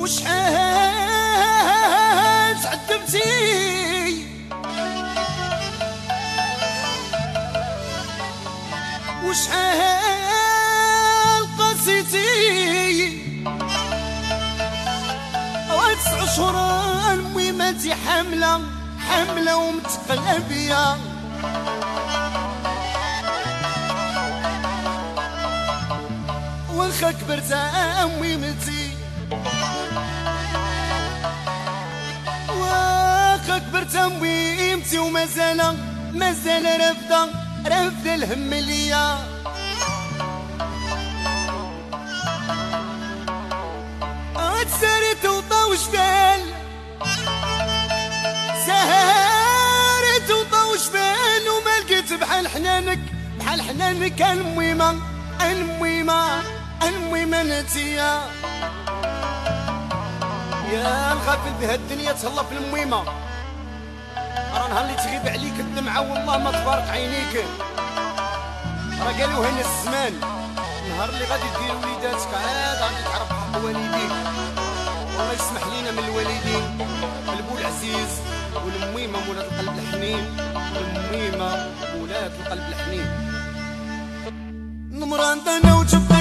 وشحال تعذبتي وشحال قسيتي 9 أشهر المهمة انتي حاملة ومتقلبية واخا كبرت مهمتي واخا كبرت مهمتي ومازال رافضة الهم ليا سارت وطاوش بال سارت وطاوش بال وما لقيت بحال حنانك المهمة نتيا يا الغافل بها الدنيا تهلا في المهمة راه نهار اللي تغيب عليك الدمعة والله ما تفارق عينيك راه قالوا هنا الزمان نهار اللي غادي دير وليداتك عاد غادي تعرف حق والديك والله يسمح لينا من الوالدين البو العزيز والمهمة مولات القلب الحنين والمهمة مولات القلب الحنين نمران انا وجب